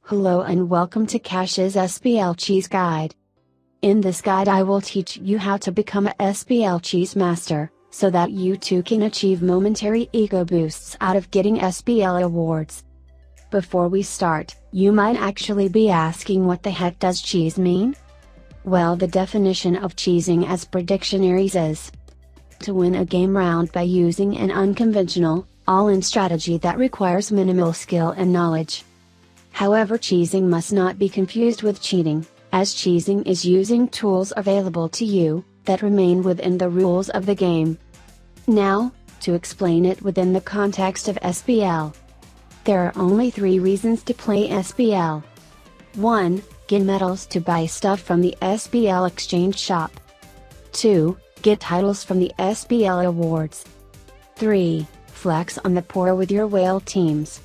Hello and welcome to Cash's SPL Cheese Guide. In this guide I will teach you how to become a SPL Cheese Master, so that you too can achieve momentary ego boosts out of getting SPL awards. Before we start, you might actually be asking, what the heck does cheese mean? Well, the definition of cheesing as per dictionaries is to win a game round by using an unconventional, all-in strategy that requires minimal skill and knowledge. However, cheesing must not be confused with cheating, as cheesing is using tools available to you, that remain within the rules of the game. Now, to explain it within the context of SPL. There are only 3 reasons to play SPL. 1. Get medals to buy stuff from the SPL exchange shop. 2. Get titles from the SPL awards. 3. Flex on the poor with your whale teams.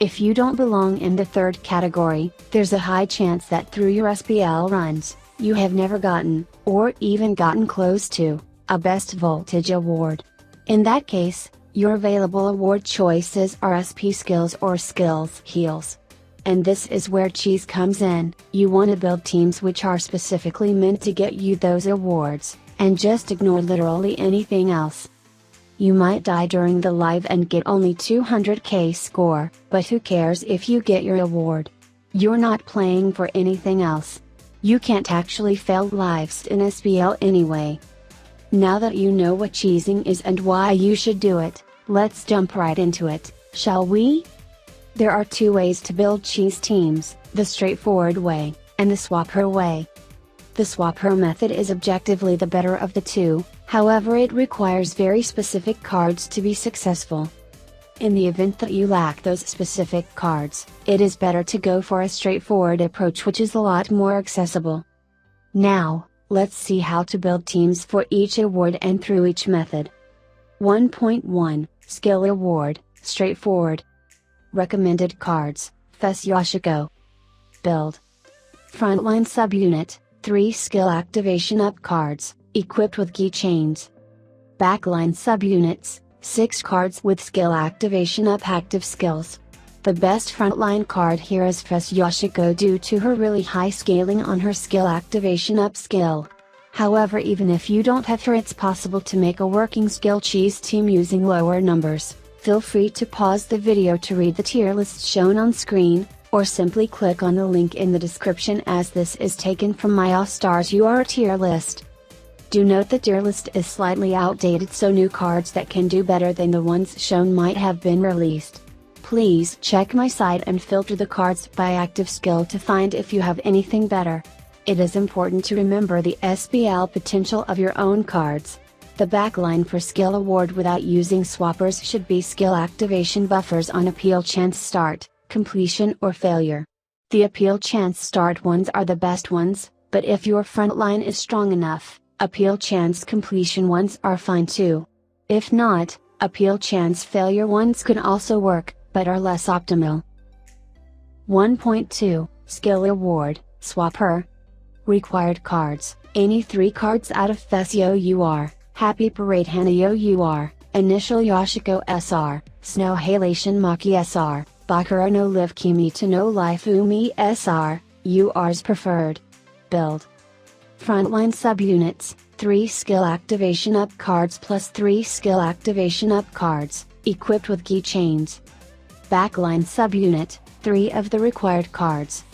If you don't belong in the third category, there's a high chance that through your SPL runs, you have never gotten, or even gotten close to, a best voltage award. In that case, your available award choices are SP skills or skills heals. And this is where cheese comes in. You want to build teams which are specifically meant to get you those awards, and just ignore literally anything else. You might die during the live and get only 200k score, but who cares if you get your award? You're not playing for anything else. You can't actually fail lives in SPL anyway. Now that you know what cheesing is and why you should do it, let's jump right into it, shall we? There are 2 ways to build cheese teams, the straightforward way, and the swapper way. The swapper method is objectively the better of the 2, however it requires very specific cards to be successful. In the event that you lack those specific cards, it is better to go for a straightforward approach, which is a lot more accessible. Now, let's see how to build teams for each award and through each method. 1.1 Skill Award, Straightforward. Recommended cards, FES Yoshiko. Build. Frontline Subunit, 3 skill activation up cards, equipped with keychains. Backline subunits, 6 cards with skill activation up active skills. The best frontline card here is FES Yoshiko due to her really high scaling on her skill activation up skill. However, even if you don't have her, it's possible to make a working skill cheese team using lower numbers. Feel free to pause the video to read the tier list shown on screen, or simply click on the link in the description, as this is taken from my All Stars UR tier list. Do note the tier list is slightly outdated, so new cards that can do better than the ones shown might have been released. Please check my site and filter the cards by active skill to find if you have anything better. It is important to remember the SPL potential of your own cards. The backline for skill award without using swappers should be skill activation buffers on appeal chance start, completion or failure. The appeal chance start ones are the best ones, but if your frontline is strong enough, appeal chance completion ones are fine too. If not, appeal chance failure ones can also work, but are less optimal. 1.2 Skill Award, Swapper. Required cards, any 3 cards out of FES UR, Happy Parade Hana UR, Initial Yoshiko SR, Snow Halation Maki SR, Bakura no Live Kimi to no Life Umi SR, UR's preferred. Build. Frontline subunits, 3 skill activation up cards plus 3 skill activation up cards, equipped with keychains. Backline subunit, 3 of the required cards.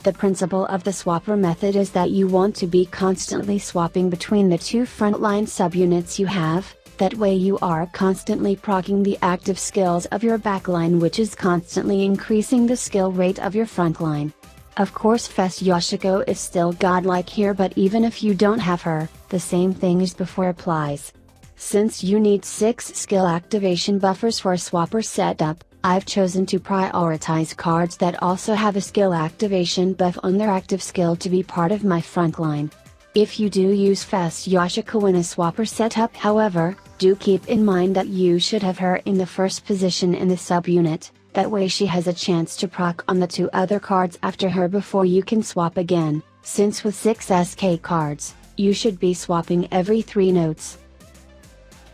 The principle of the swapper method is that you want to be constantly swapping between the 2 frontline subunits you have. That way you are constantly proccing the active skills of your backline, which is constantly increasing the skill rate of your frontline. Of course, FES Yoshiko is still godlike here, but even if you don't have her, the same thing as before applies. Since you need 6 skill activation buffers for a swapper setup, I've chosen to prioritize cards that also have a skill activation buff on their active skill to be part of my frontline. If you do use FES Yoshiko in a swapper setup, however, do keep in mind that you should have her in the first position in the subunit, that way she has a chance to proc on the 2 other cards after her before you can swap again, since with 6 SK cards, you should be swapping every 3 notes.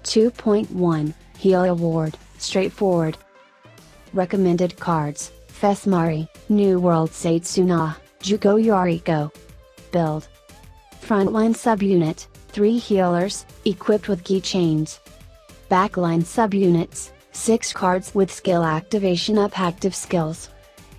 2.1 Heal Award, Straightforward. Recommended cards, Fesmari, New World Satsuna, Jugo Yoriko. Build. Frontline subunit, 3 healers, equipped with key chains. Backline subunits, 6 cards with skill activation up active skills.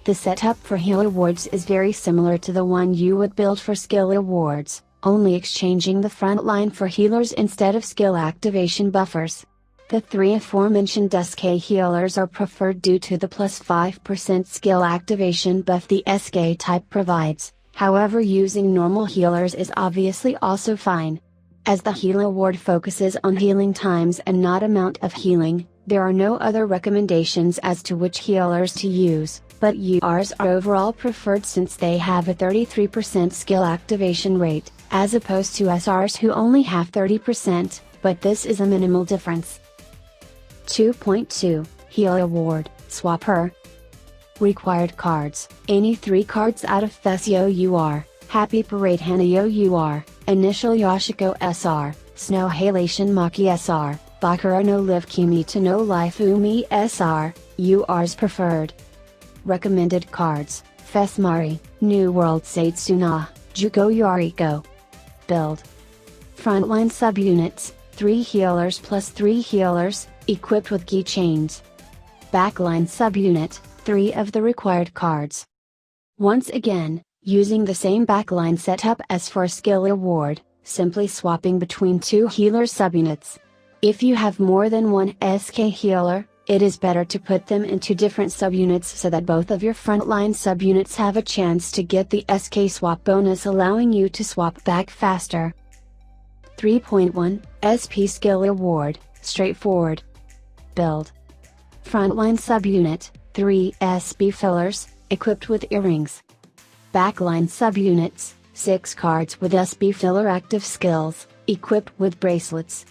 The setup for heal awards is very similar to the one you would build for skill awards, only exchanging the front line for healers instead of skill activation buffers. The 3 aforementioned SK healers are preferred due to the plus 5% skill activation buff the SK type provides, however using normal healers is obviously also fine. As the heal award focuses on healing times and not amount of healing, there are no other recommendations as to which healers to use, but URs are overall preferred since they have a 33% skill activation rate, as opposed to SRs who only have 30%, but this is a minimal difference. 2.2, Heal Award, Swapper. Required cards, any 3 cards out of Fesio UR, Happy Parade Hanayo UR, Initial Yoshiko SR, Snow Halation Maki SR, Bakura no Live Kimi to no Life Umi SR, URs preferred. Recommended cards, Fesmari, New World Satsuna, Jugo Yoriko. Build. Frontline subunits, 3 healers plus 3 healers, equipped with key chains. Backline subunit, 3 of the required cards. Once again, using the same backline setup as for skill award, simply swapping between 2 healer subunits. If you have more than one SK healer, it is better to put them into different subunits so that both of your frontline subunits have a chance to get the SK swap bonus, allowing you to swap back faster. 3.1, SP Skill Award, Straightforward. Build. Frontline subunit, 3 SP fillers, equipped with earrings. Backline subunits, 6 cards with SP filler active skills, equipped with bracelets.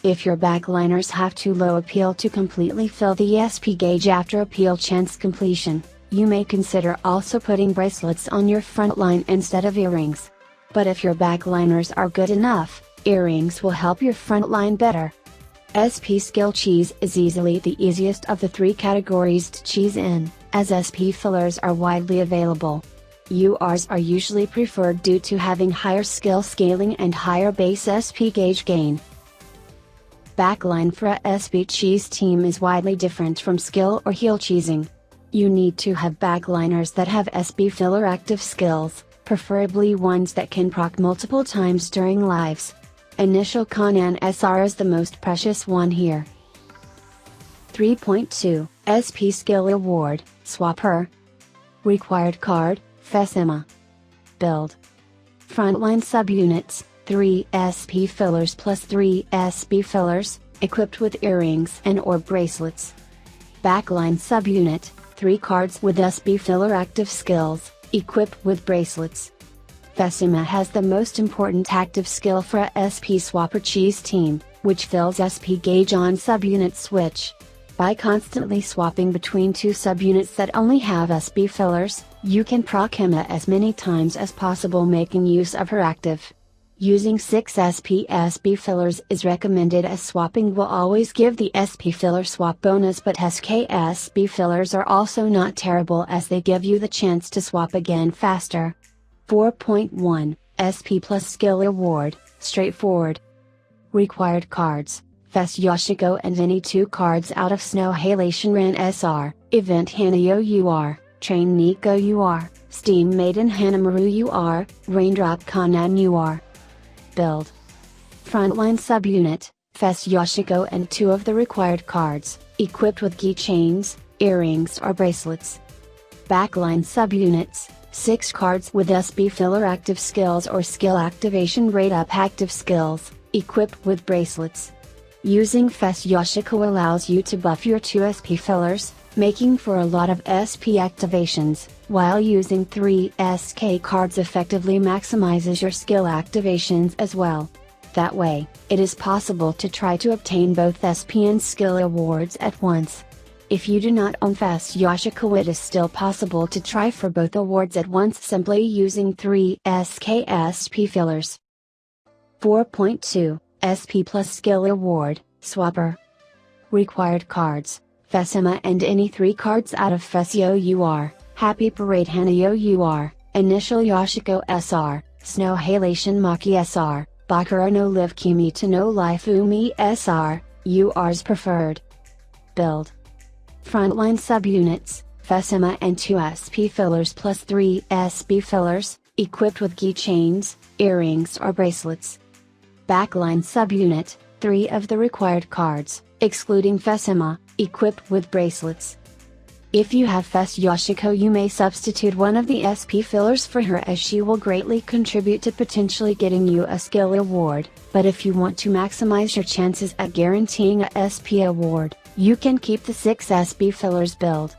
If your backliners have too low appeal to completely fill the SP gauge after appeal chance completion, you may consider also putting bracelets on your front line instead of earrings. But if your backliners are good enough, earrings will help your front line better. SP Skill Cheese is easily the easiest of the 3 categories to cheese in, as SP fillers are widely available. URs are usually preferred due to having higher skill scaling and higher base SP gauge gain. Backline for a SP cheese team is widely different from skill or heal cheesing. You need to have backliners that have SP filler active skills, preferably ones that can proc multiple times during lives. Initial Conan SR is the most precious one here. 3.2, SP Skill Award, Swapper. Required card, Fesima. Build. Frontline subunits, 3 SP fillers plus 3 SP fillers, equipped with earrings and or bracelets. Backline subunit, 3 cards with SP filler active skills, equipped with bracelets. Fesima has the most important active skill for a SP Swapper Cheese team, which fills SP gauge on subunit switch. By constantly swapping between 2 subunits that only have SP fillers, you can proc Emma as many times as possible, making use of her active. Using 6 SP fillers is recommended, as swapping will always give the SP filler swap bonus, but SK SP fillers are also not terrible as they give you the chance to swap again faster. 4.1, SP Plus Skill Award, Straightforward. Required cards, Fes Yoshiko and any 2 cards out of Snow Halation Ran SR, Event Hanayo UR, Train Nico UR, Steam Maiden Hanamaru UR, Raindrop Kanan UR. Build. Frontline subunit, Fes Yoshiko and 2 of the required cards, equipped with keychains, earrings or bracelets. Backline subunits, 6 cards with SP filler active skills or skill activation rate up active skills, equipped with bracelets. Using Fes Yoshiko allows you to buff your 2 SP fillers, making for a lot of SP activations, while using 3 SK cards effectively maximizes your skill activations as well. That way, it is possible to try to obtain both SP and skill awards at once. If you do not own Fes Yoshiko, it is still possible to try for both awards at once simply using 3 SK SP fillers. 4.2, SP Plus Skill Award, Swapper. Required cards, Fessima and any 3 cards out of Fess-Your, Happy Parade Hana-Your, Initial Yoshiko SR, Snow Halation Maki SR, Bakura no Live Kimi to no Life Umi SR, UR's preferred. Build. Frontline subunits, Fessima and 2 SP fillers plus 3 SB fillers, equipped with keychains, earrings or bracelets. Backline subunit, 3 of the required cards, excluding Fessima, equipped with bracelets. If you have Fess Yoshiko, you may substitute one of the SP fillers for her, as she will greatly contribute to potentially getting you a skill award, but if you want to maximize your chances at guaranteeing a SP award, you can keep the 6 SP fillers build.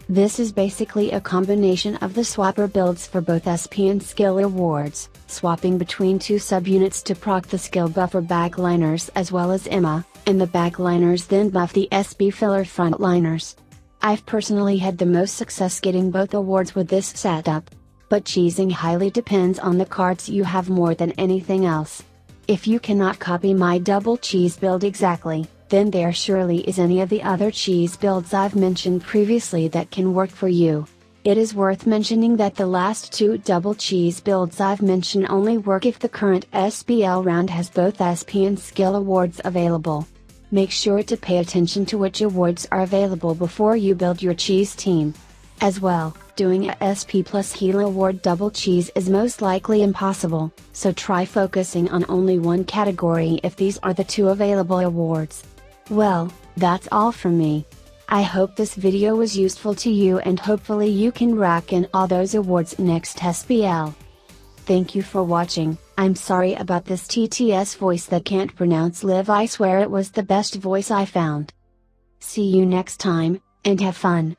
This is basically a combination of the swapper builds for both SP and skill awards, swapping between 2 subunits to proc the skill buffer backliners as well as Emma, and the backliners then buff the SP filler frontliners. I've personally had the most success getting both awards with this setup. But cheesing highly depends on the cards you have more than anything else. If you cannot copy my double cheese build exactly, then there surely is any of the other cheese builds I've mentioned previously that can work for you. It is worth mentioning that the last 2 double cheese builds I've mentioned only work if the current SPL round has both SP and skill awards available. Make sure to pay attention to which awards are available before you build your cheese team. As well, doing a SP plus heal award double cheese is most likely impossible, so try focusing on only one category if these are the 2 available awards. Well, that's all from me. I hope this video was useful to you and hopefully you can rack in all those awards next SPL. Thank you for watching. I'm sorry about this TTS voice that can't pronounce live. I swear it was the best voice I found. See you next time, and have fun.